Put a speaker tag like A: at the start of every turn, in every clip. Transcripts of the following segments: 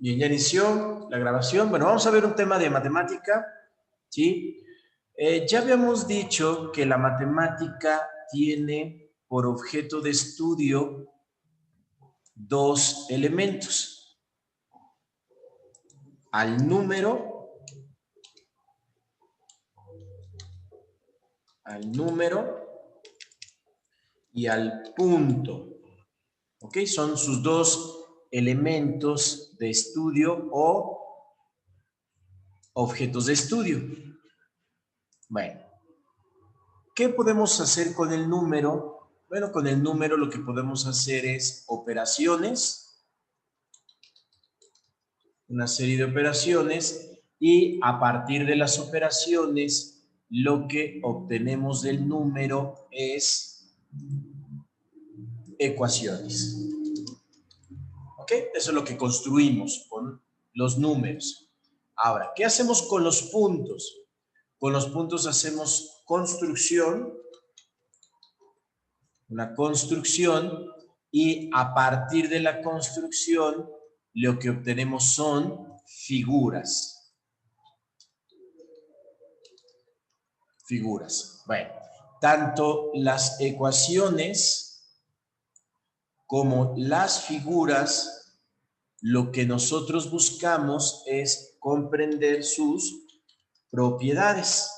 A: Bien, ya inició la grabación. Bueno, vamos a ver un tema de matemática, ¿sí? Ya habíamos dicho que la matemática tiene por objeto de estudio dos elementos: al número y al punto. ¿Ok? Son sus dos elementos de estudio o objetos de estudio. Bueno, ¿qué podemos hacer con el número? Bueno, con el número lo que podemos hacer es operaciones, una serie de operaciones, y a partir de las operaciones lo que obtenemos del número es ecuaciones. ¿Ok? Eso es lo que construimos con los números. Ahora, ¿qué hacemos con los puntos? Con los puntos hacemos construcción, una construcción, y a partir de la construcción lo que obtenemos son figuras. Bueno, tanto las ecuaciones como las figuras, lo que nosotros buscamos es comprender sus propiedades.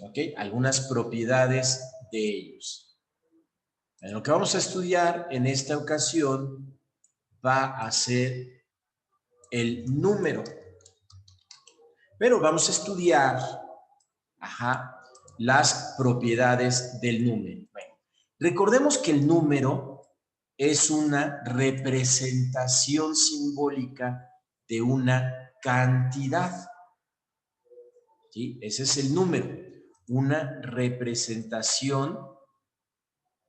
A: ¿Ok? Algunas propiedades de ellos. Lo que vamos a estudiar en esta ocasión va a ser el número. Pero vamos a estudiar las propiedades del número. Bueno, recordemos que el número es una representación simbólica de una cantidad. ¿Sí? Ese es el número, una representación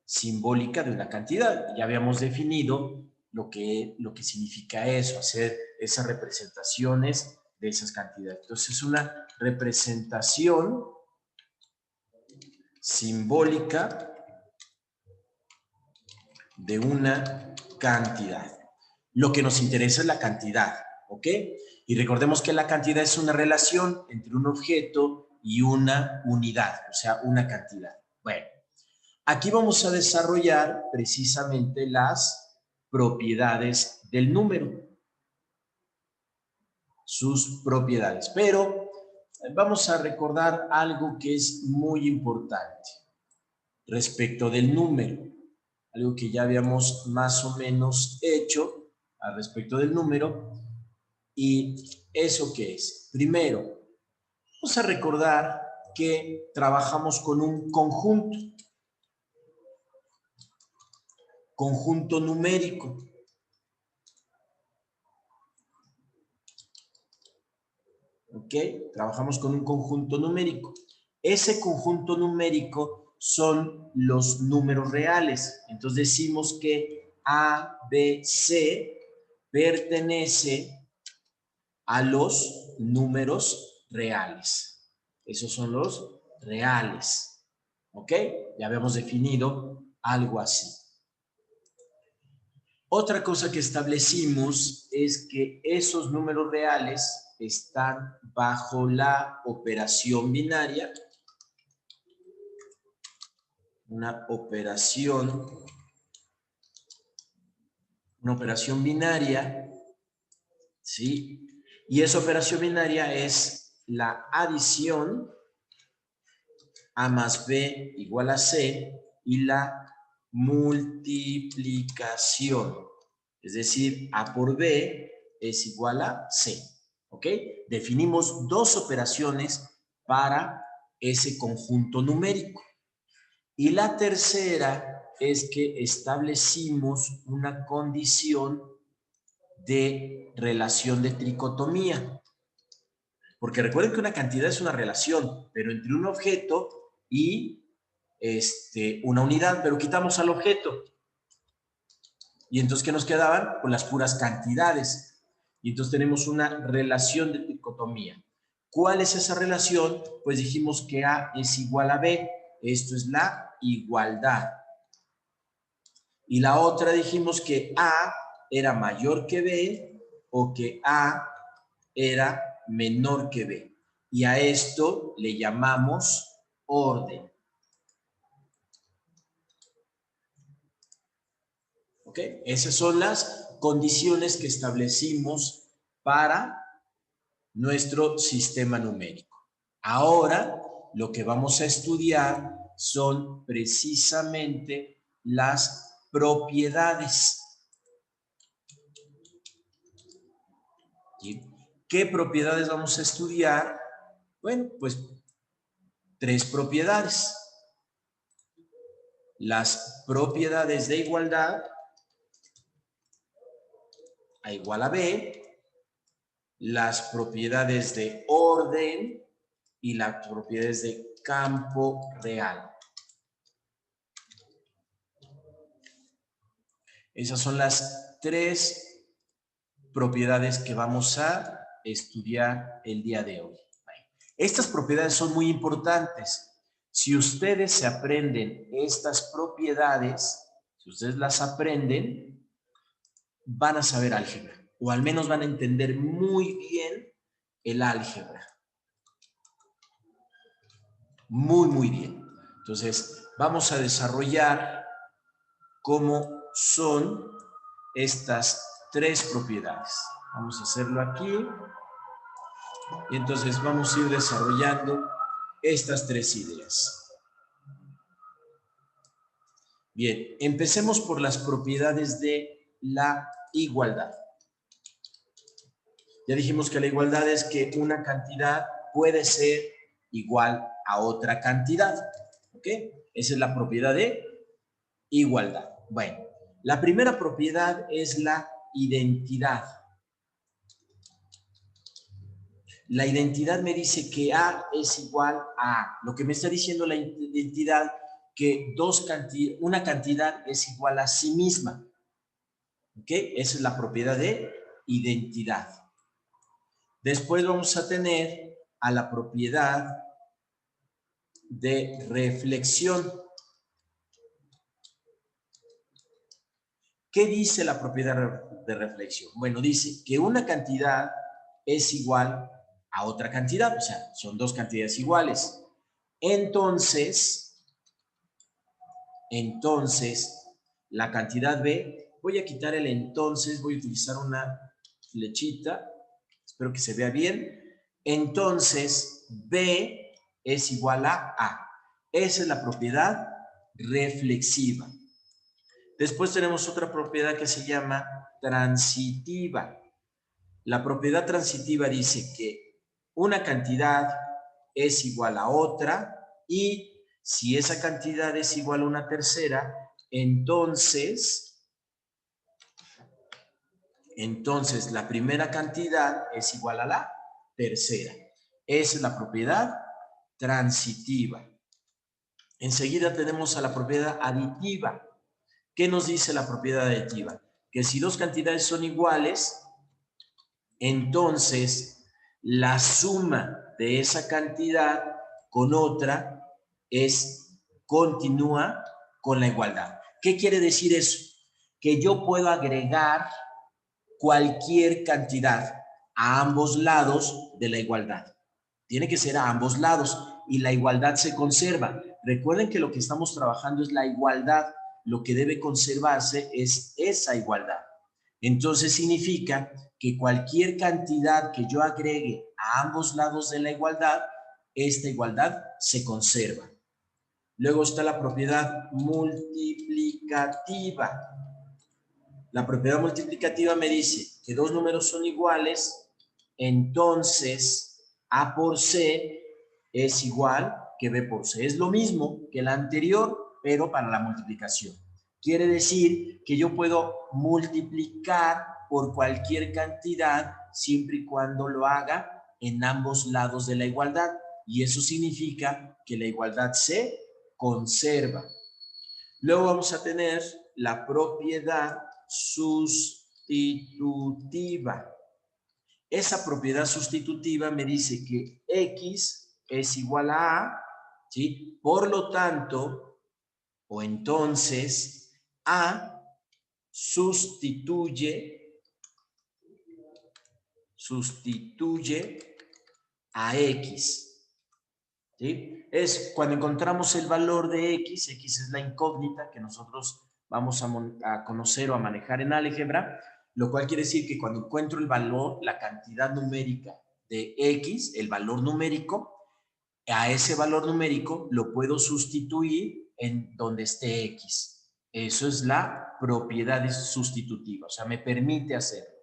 A: simbólica de una cantidad. Ya habíamos definido lo que significa eso, hacer esas representaciones de esas cantidades. Entonces es una representación simbólica de una cantidad. Lo que nos interesa es la cantidad, ¿ok? Y recordemos que la cantidad es una relación entre un objeto y una unidad, o sea, una cantidad. Bueno, aquí vamos a desarrollar precisamente las propiedades del número, sus propiedades. Pero vamos a recordar algo que es muy importante respecto del número, algo que ya habíamos más o menos hecho al respecto del número. ¿Y eso qué es? Primero, vamos a recordar que trabajamos con un conjunto numérico. ¿Ok? Trabajamos con un conjunto numérico. Ese conjunto numérico son los números reales. Entonces decimos que A, B, C pertenece a los números reales. Esos son los reales. ¿Ok? Ya habíamos definido algo así. Otra cosa que establecimos es que esos números reales están bajo la operación binaria. Una operación binaria, ¿sí? Y esa operación binaria es la adición, A más B igual a C, y la multiplicación, es decir, A por B es igual a C. ¿Ok? Definimos dos operaciones para ese conjunto numérico. Y la tercera es que establecimos una condición de relación de tricotomía. Porque recuerden que una cantidad es una relación, pero entre un objeto y una unidad, pero quitamos al objeto. Y entonces, ¿qué nos quedaban? Pues las puras cantidades. Y entonces tenemos una relación de tricotomía. ¿Cuál es esa relación? Pues dijimos que A es igual a B. Esto es la igualdad. Y la otra dijimos que A era mayor que B o que A era menor que B. Y a esto le llamamos orden. ¿Ok? Esas son las condiciones que establecimos para nuestro sistema numérico. Ahora, lo que vamos a estudiar son precisamente las propiedades. ¿Sí? ¿Qué propiedades vamos a estudiar? Bueno, pues 3 propiedades. Las propiedades de igualdad a igual a B, las propiedades de orden y las propiedades de campo real. Esas son las 3 propiedades que vamos a estudiar el día de hoy. Estas propiedades son muy importantes. Si ustedes se aprenden estas propiedades, si ustedes las aprenden, van a saber álgebra, o al menos van a entender muy bien el álgebra. Muy bien. Entonces, vamos a desarrollar cómo son estas 3 propiedades. Vamos a hacerlo aquí. Y entonces vamos a ir desarrollando estas 3 ideas. Bien, empecemos por las propiedades de la igualdad. Ya dijimos que la igualdad es que una cantidad puede ser igual a otra cantidad. ¿Ok? Esa es la propiedad de igualdad. Bueno, la primera propiedad es la identidad. La identidad me dice que A es igual a A. Lo que me está diciendo la identidad, que una cantidad es igual a sí misma. ¿Ok? Esa es la propiedad de identidad. Después vamos a tener a la propiedad de reflexión. ¿Qué dice la propiedad de reflexión? Bueno, dice que una cantidad es igual a otra cantidad, o sea, son 2 cantidades iguales. Entonces, la cantidad B, voy a quitar el entonces, voy a utilizar una flechita, espero que se vea bien. Entonces, B es igual a A. Esa es la propiedad reflexiva. Después tenemos otra propiedad que se llama transitiva. La propiedad transitiva dice que una cantidad es igual a otra y si esa cantidad es igual a una tercera, entonces la primera cantidad es igual a la tercera. Esa es la propiedad transitiva. Enseguida tenemos a la propiedad aditiva. ¿Qué nos dice la propiedad aditiva? Que si 2 cantidades son iguales, entonces la suma de esa cantidad con otra continúa con la igualdad. ¿Qué quiere decir eso? Que yo puedo agregar cualquier cantidad a ambos lados de la igualdad. Tiene que ser a ambos lados y la igualdad se conserva. Recuerden que lo que estamos trabajando es la igualdad. Lo que debe conservarse es esa igualdad. Entonces significa que cualquier cantidad que yo agregue a ambos lados de la igualdad, esta igualdad se conserva. Luego está la propiedad multiplicativa. La propiedad multiplicativa me dice que 2 números son iguales, entonces A por C es igual que B por C. Es lo mismo que la anterior, pero para la multiplicación. Quiere decir que yo puedo multiplicar por cualquier cantidad siempre y cuando lo haga en ambos lados de la igualdad. Y eso significa que la igualdad se conserva. Luego vamos a tener la propiedad sustitutiva. Esa propiedad sustitutiva me dice que X es igual a A, ¿sí? Por lo tanto, o entonces, A sustituye sustituye a X. ¿Sí? Es cuando encontramos el valor de X, X es la incógnita que nosotros vamos a conocer o a manejar en álgebra, lo cual quiere decir que cuando encuentro el valor, la cantidad numérica de X, el valor numérico, a ese valor numérico lo puedo sustituir en donde esté X. Eso es la propiedad sustitutiva, o sea, me permite hacerlo.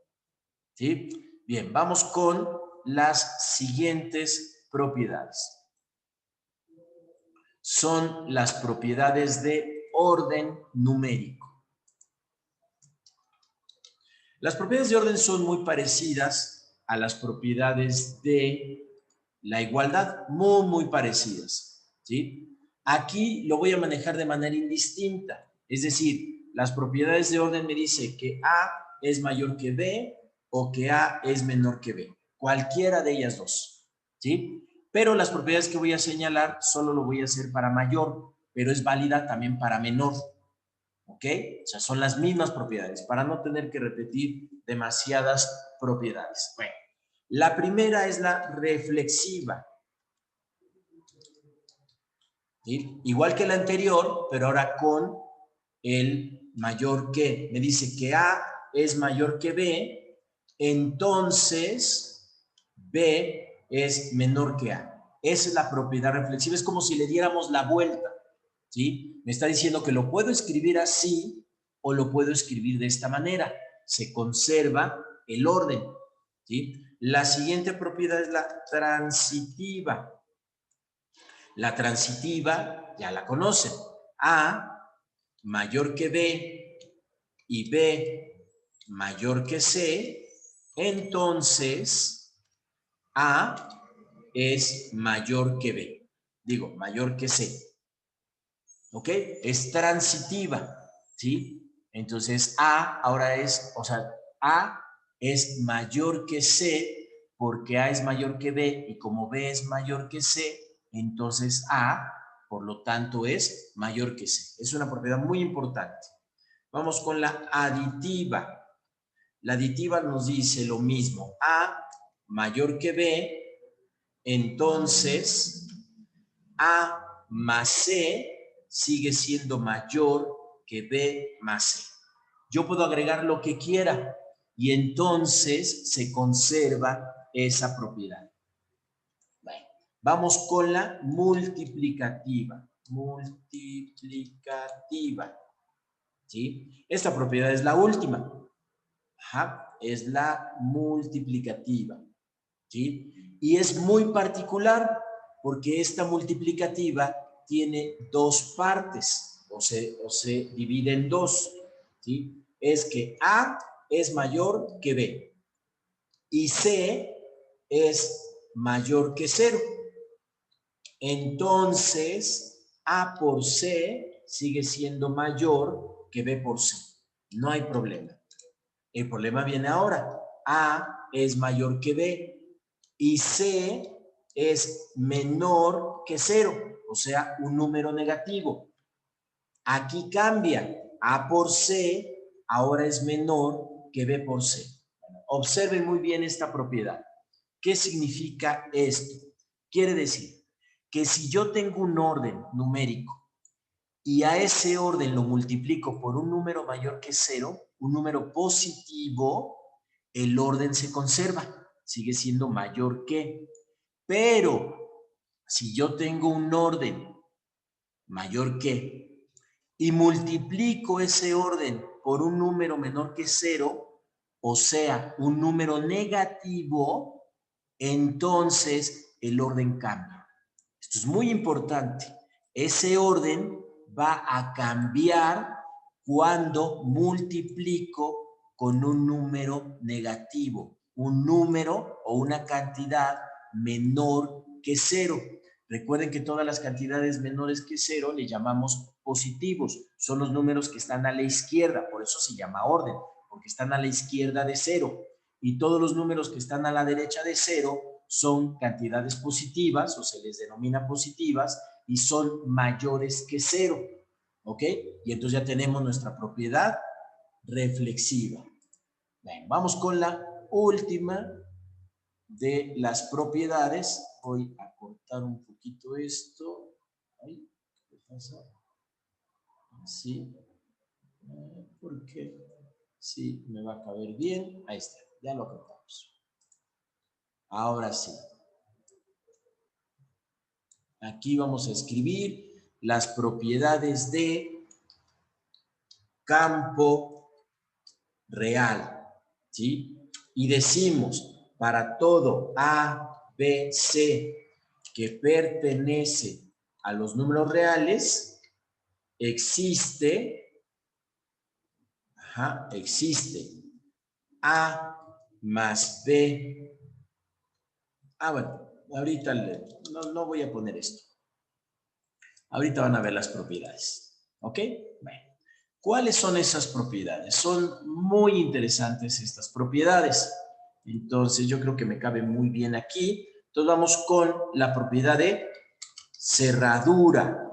A: ¿Sí? Bien, vamos con las siguientes propiedades. Son las propiedades de orden numérico. Las propiedades de orden son muy parecidas a las propiedades de la igualdad, muy parecidas, ¿sí? Aquí lo voy a manejar de manera indistinta, es decir, las propiedades de orden me dice que A es mayor que B o que A es menor que B, cualquiera de ellas dos, ¿sí? Pero las propiedades que voy a señalar solo lo voy a hacer para mayor, pero es válida también para menor, ¿ok? O sea, son las mismas propiedades, para no tener que repetir demasiadas propiedades. Bueno, la primera es la reflexiva. ¿Sí? Igual que la anterior, pero ahora con el mayor que. Me dice que A es mayor que B, entonces B es menor que A. Esa es la propiedad reflexiva. Es como si le diéramos la vuelta. ¿Sí? Me está diciendo que lo puedo escribir así o lo puedo escribir de esta manera. Se conserva el orden. ¿Sí? La siguiente propiedad es la transitiva. La transitiva ya la conocen. A mayor que B y B mayor que C, entonces A es mayor que B. Digo, mayor que C. ¿Ok? Es transitiva, ¿sí? Entonces A ahora es, o sea, A es mayor que C porque A es mayor que B y como B es mayor que C, entonces A, por lo tanto, es mayor que C. Es una propiedad muy importante. Vamos con la aditiva. La aditiva nos dice lo mismo. A mayor que B, entonces A más C sigue siendo mayor que B más C. Yo puedo agregar lo que quiera y entonces se conserva esa propiedad. Bueno, vamos con la multiplicativa. Multiplicativa. ¿Sí? Esta propiedad es la última. Ajá, es la multiplicativa. ¿Sí? Y es muy particular porque esta multiplicativa tiene dos partes o se divide en dos. ¿Sí? Es que A es mayor que B y C es mayor que 0. Entonces, A por C sigue siendo mayor que B por C. No hay problema. El problema viene ahora. A es mayor que B y C es menor que 0, o sea, un número negativo. Aquí cambia. A por C ahora es menor que B por C. Bueno, observen muy bien esta propiedad. ¿Qué significa esto? Quiere decir que si yo tengo un orden numérico y a ese orden lo multiplico por un número mayor que 0, un número positivo, el orden se conserva, sigue siendo mayor que. Pero si yo tengo un orden mayor que y multiplico ese orden por un número menor que 0, o sea, un número negativo, entonces el orden cambia. Esto es muy importante. Ese orden va a cambiar cuando multiplico con un número negativo, un número o una cantidad menor que 0. Recuerden que todas las cantidades menores que 0 le llamamos positivos. Son los números que están a la izquierda, por eso se llama orden, porque están a la izquierda de 0. Y todos los números que están a la derecha de 0 son cantidades positivas o se les denomina positivas y son mayores que 0. ¿Ok? Y entonces ya tenemos nuestra propiedad reflexiva. Bien, vamos con la última de las propiedades. Voy a cortar un poquito esto. Ahí, ¿qué pasa? Así. Porque sí, me va a caber bien. Ahí está, ya lo cortamos. Ahora sí. Aquí vamos a escribir las propiedades de campo real, ¿sí? Y decimos, para todo A, B, C que pertenece a los números reales, existe A más B. Bueno, ahorita no voy a poner esto. Ahorita van a ver las propiedades, ¿ok? Bueno, ¿cuáles son esas propiedades? Son muy interesantes estas propiedades. Entonces, yo creo que me cabe muy bien aquí. Entonces, vamos con la propiedad de cerradura.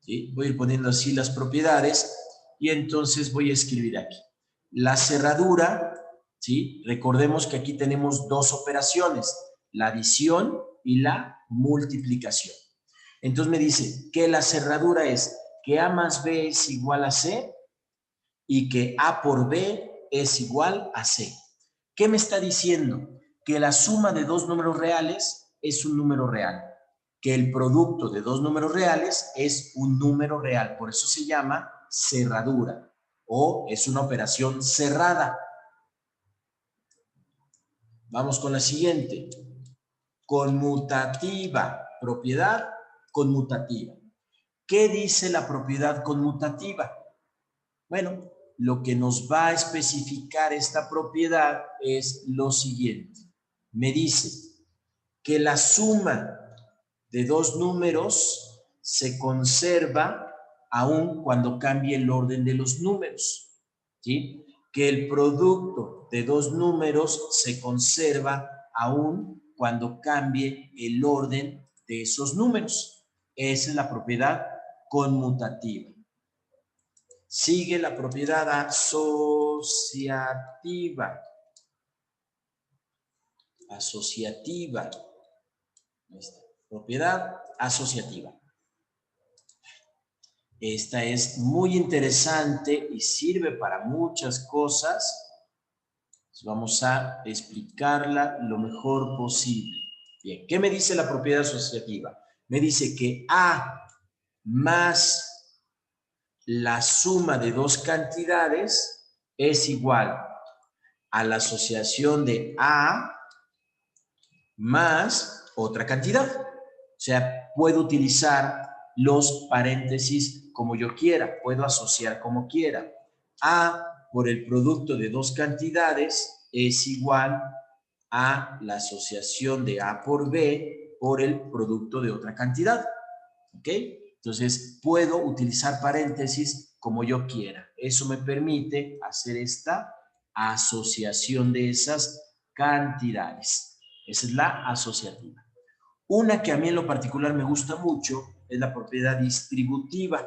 A: ¿Sí? Voy a ir poniendo así las propiedades y entonces voy a escribir aquí. La cerradura, ¿sí? Recordemos que aquí tenemos dos operaciones, la adición y la multiplicación. Entonces me dice que la cerradura es que A más B es igual a C y que A por B es igual a C. ¿Qué me está diciendo? Que la suma de dos números reales es un número real. Que el producto de dos números reales es un número real. Por eso se llama cerradura o es una operación cerrada. Vamos con la siguiente. Conmutativa. Propiedad conmutativa. ¿Qué dice la propiedad conmutativa? Bueno, lo que nos va a especificar esta propiedad es lo siguiente. Me dice que la suma de dos números se conserva aun cuando cambie el orden de los números, ¿sí? Que el producto de dos números se conserva aun cuando cambie el orden de esos números. Esa es la propiedad conmutativa. Sigue la propiedad asociativa. Asociativa. Propiedad asociativa. Esta es muy interesante y sirve para muchas cosas. Vamos a explicarla lo mejor posible. Bien, ¿qué me dice la propiedad asociativa? Me dice que A más la suma de dos cantidades es igual a la asociación de A más otra cantidad. O sea, puedo utilizar los paréntesis como yo quiera, puedo asociar como quiera. A por el producto de dos cantidades es igual a la asociación de A por B por el producto de otra cantidad. ¿Ok? Entonces, puedo utilizar paréntesis como yo quiera. Eso me permite hacer esta asociación de esas cantidades. Esa es la asociativa. Una que a mí en lo particular me gusta mucho es la propiedad distributiva,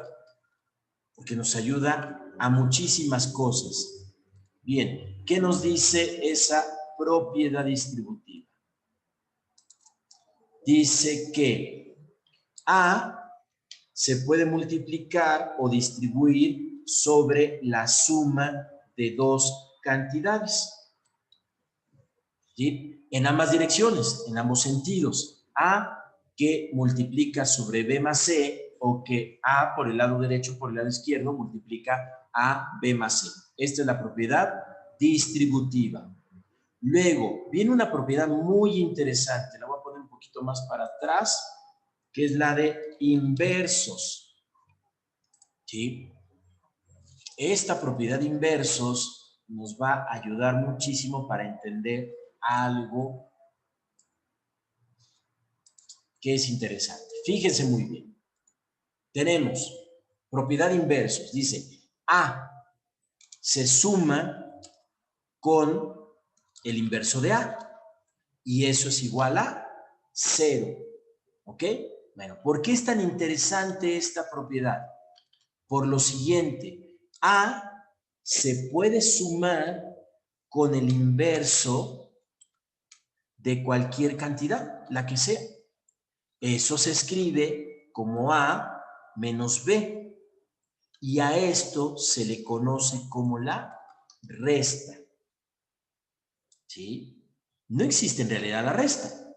A: porque nos ayuda a muchísimas cosas. Bien, ¿qué nos dice esa propiedad distributiva? Dice que A se puede multiplicar o distribuir sobre la suma de dos cantidades. ¿Sí? En ambas direcciones, en ambos sentidos. A que multiplica sobre B más C o que A por el lado derecho, por el lado izquierdo, multiplica a B más C. Esta es la propiedad distributiva. Luego, viene una propiedad muy interesante, la voy a poner un poquito más para atrás, que es la de inversos. ¿Sí? Esta propiedad de inversos nos va a ayudar muchísimo para entender algo que es interesante. Fíjense muy bien. Tenemos propiedad de inversos. Dice, A se suma con el inverso de A. Y eso es igual a 0. ¿Ok? Bueno, ¿por qué es tan interesante esta propiedad? Por lo siguiente, A se puede sumar con el inverso de cualquier cantidad, la que sea. Eso se escribe como A menos B. Y a esto se le conoce como la resta. ¿Sí? No existe en realidad la resta.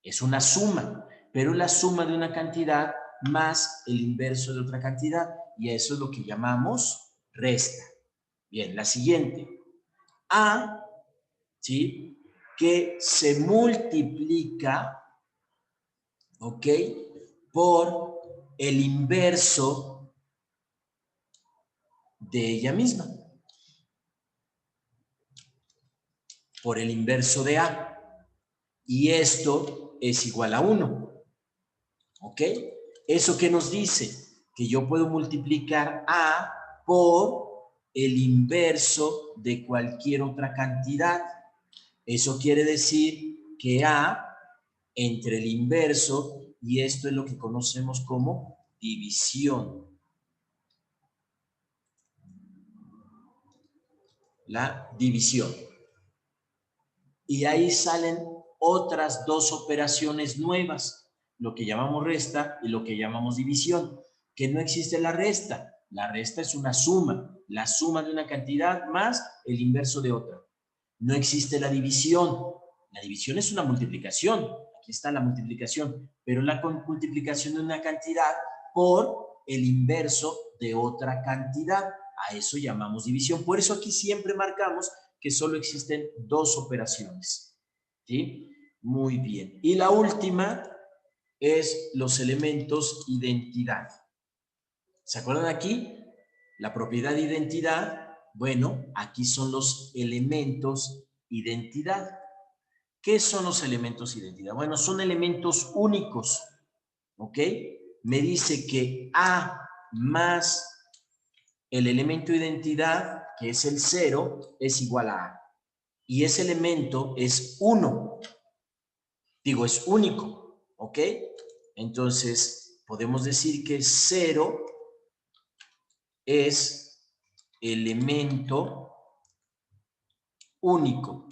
A: Es una suma, pero la suma de una cantidad más el inverso de otra cantidad. Y eso es lo que llamamos resta. Bien, la siguiente. A, ¿sí?, que se multiplica, ¿ok?, por el inverso de ella misma. Por el inverso de A. Y esto es igual a 1. ¿Ok? ¿Eso qué nos dice? Que yo puedo multiplicar A por el inverso de cualquier otra cantidad. Eso quiere decir que A entre el inverso, y esto es lo que conocemos como división. La división. Y ahí salen otras dos operaciones nuevas, lo que llamamos resta y lo que llamamos división, que no existe la resta. La resta es una suma, la suma de una cantidad más el inverso de otra. No existe la división. La división es una multiplicación. Aquí está la multiplicación, pero la multiplicación de una cantidad por el inverso de otra cantidad. A eso llamamos división. Por eso aquí siempre marcamos que solo existen dos operaciones. ¿Sí? Muy bien. Y la última es los elementos identidad. ¿Se acuerdan aquí? La propiedad de identidad, bueno, aquí son los elementos identidad. ¿Qué son los elementos identidad? Bueno, son elementos únicos, ¿ok? Me dice que A más el elemento identidad, que es el 0, es igual a A. Y ese elemento es 1. Digo, es único, ¿ok? Entonces, podemos decir que 0 es elemento único.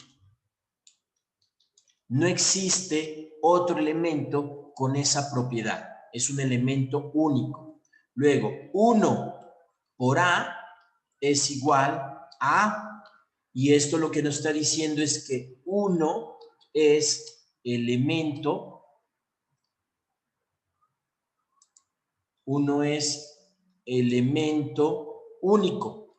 A: No existe otro elemento con esa propiedad. Es un elemento único. Luego, 1 por A es igual a A. Y esto lo que nos está diciendo es que 1 es elemento, 1 es elemento único.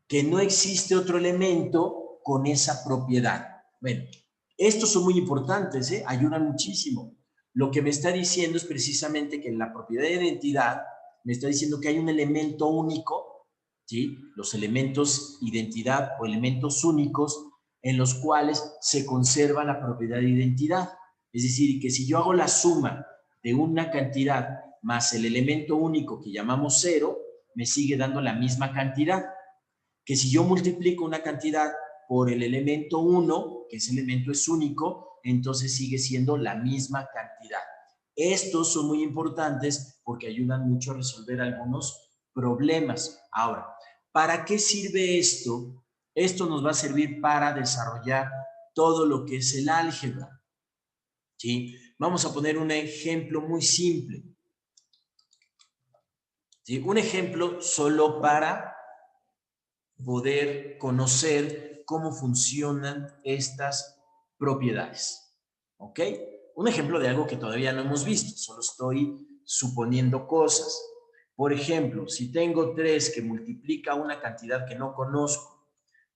A: Que no existe otro elemento con esa propiedad. Bueno, estos son muy importantes, ayudan muchísimo. Lo que me está diciendo es precisamente que en la propiedad de identidad me está diciendo que hay un elemento único, ¿sí? Los elementos identidad o elementos únicos en los cuales se conserva la propiedad de identidad. Es decir, que si yo hago la suma de una cantidad más el elemento único que llamamos 0, me sigue dando la misma cantidad. Que si yo multiplico una cantidad por el elemento 1, que ese elemento es único, entonces sigue siendo la misma cantidad. Estos son muy importantes porque ayudan mucho a resolver algunos problemas. Ahora, ¿para qué sirve esto? Esto nos va a servir para desarrollar todo lo que es el álgebra. ¿Sí? Vamos a poner un ejemplo muy simple. ¿Sí? Un ejemplo solo para poder conocer cómo funcionan estas propiedades. ¿Ok? Un ejemplo de algo que todavía no hemos visto, solo estoy suponiendo cosas. Por ejemplo, si tengo 3 que multiplica una cantidad que no conozco,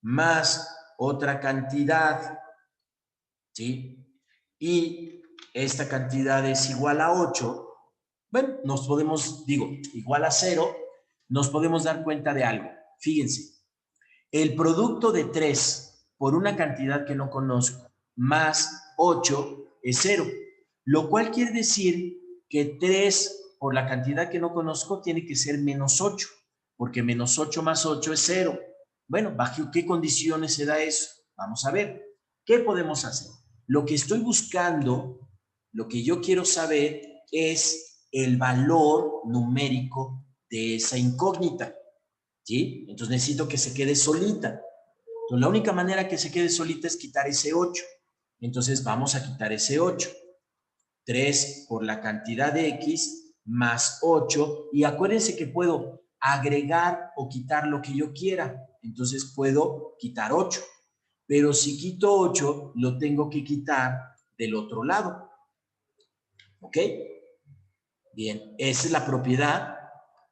A: más otra cantidad, ¿sí? Y esta cantidad es igual a 8, bueno, nos podemos, igual a 0, nos podemos dar cuenta de algo. Fíjense, el producto de 3 por una cantidad que no conozco más 8 es 0, lo cual quiere decir que 3 por la cantidad que no conozco tiene que ser menos 8, porque menos 8 más 8 es 0. Bueno, ¿bajo qué condiciones se da eso? Vamos a ver. ¿Qué podemos hacer? Lo que estoy buscando, lo que yo quiero saber es el valor numérico de esa incógnita. ¿sí? Entonces necesito que se quede solita. Entonces la única manera que se quede solita es quitar ese 8. Entonces vamos a quitar ese 8. 3 por la cantidad de X más 8. Y acuérdense que puedo agregar o quitar lo que yo quiera. Entonces puedo quitar 8. Pero si quito 8, lo tengo que quitar del otro lado. ¿Ok? Bien, esa es la propiedad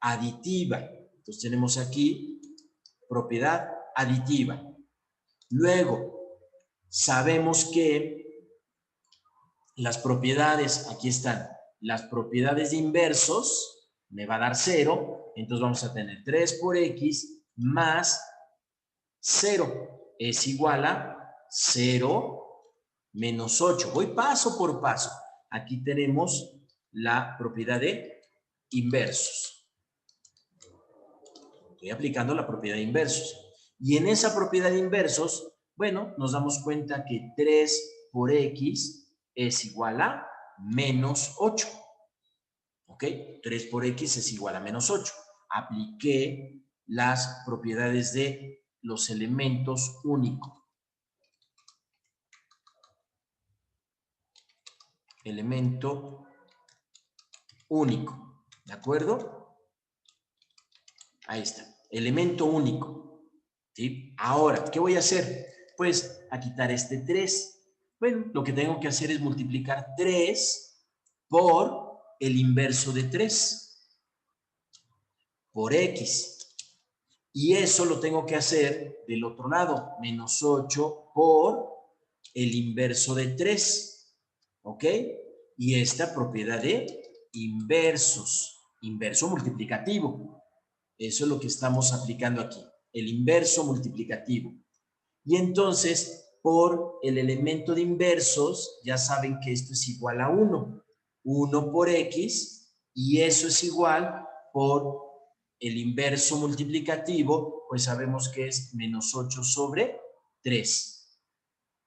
A: aditiva. Entonces tenemos aquí propiedad aditiva. Luego, sabemos que las propiedades, aquí están, las propiedades de inversos, me va a dar 0, entonces vamos a tener 3 por X más 0 es igual a 0 menos 8. Voy paso por paso. Aquí tenemos la propiedad de inversos. Estoy aplicando la propiedad de inversos. Y en esa propiedad de inversos, bueno, nos damos cuenta que 3 por X es igual a menos 8. ¿Ok? 3 por X es igual a menos 8. Apliqué las propiedades de los elementos únicos. Elemento único. ¿De acuerdo? Ahí está. Elemento único. ¿Sí? Ahora, ¿qué voy a hacer? Pues a quitar este 3. Bueno, lo que tengo que hacer es multiplicar 3 por el inverso de 3. Por X. Y eso lo tengo que hacer del otro lado. Menos 8 por el inverso de 3. ¿Ok? Y esta propiedad de inversos. Inverso multiplicativo. Eso es lo que estamos aplicando aquí. El inverso multiplicativo. Y entonces, por el elemento de inversos, ya saben que esto es igual a 1. 1 por X, y eso es igual por el inverso multiplicativo, pues sabemos que es menos 8 sobre 3.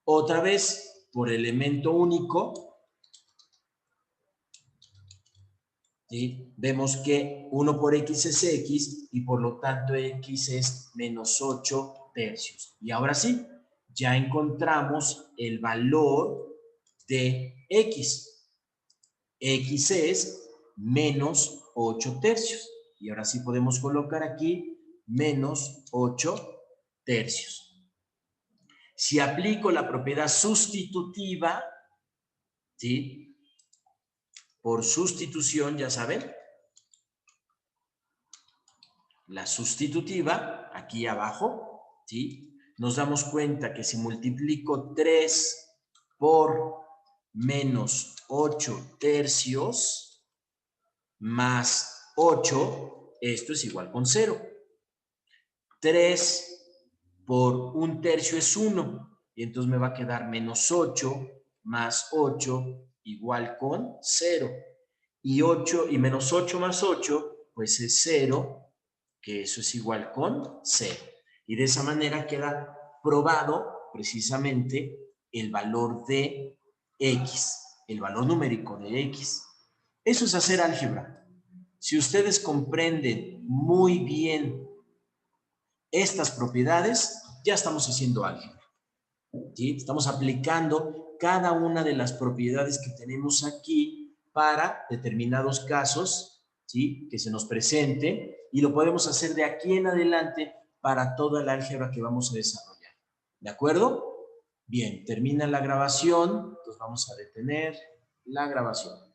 A: Otra vez, por elemento único, ¿sí? Vemos que 1 por X es X, y por lo tanto X es menos 8 tercios. Y ahora sí, ya encontramos el valor de X. X es menos 8 tercios. Y ahora sí podemos colocar aquí menos 8 tercios. Si aplico la propiedad sustitutiva, ¿sí? Por sustitución, ya saben, la sustitutiva, aquí abajo, ¿sí? Nos damos cuenta que si multiplico 3 por menos 8 tercios más 8, esto es igual con 0. 3 por 1 tercio es 1, y entonces me va a quedar menos 8 más 8 igual con 0. Y 8 y menos 8 más 8, pues es 0, que eso es igual con 0. Y de esa manera queda probado precisamente el valor de X, el valor numérico de X. Eso es hacer álgebra. Si ustedes comprenden muy bien estas propiedades, ya estamos haciendo álgebra. ¿Sí? Estamos aplicando cada una de las propiedades que tenemos aquí para determinados casos, ¿sí? Que se nos presenten, y lo podemos hacer de aquí en adelante para toda la álgebra que vamos a desarrollar. ¿De acuerdo? Bien, termina la grabación, entonces vamos a detener la grabación.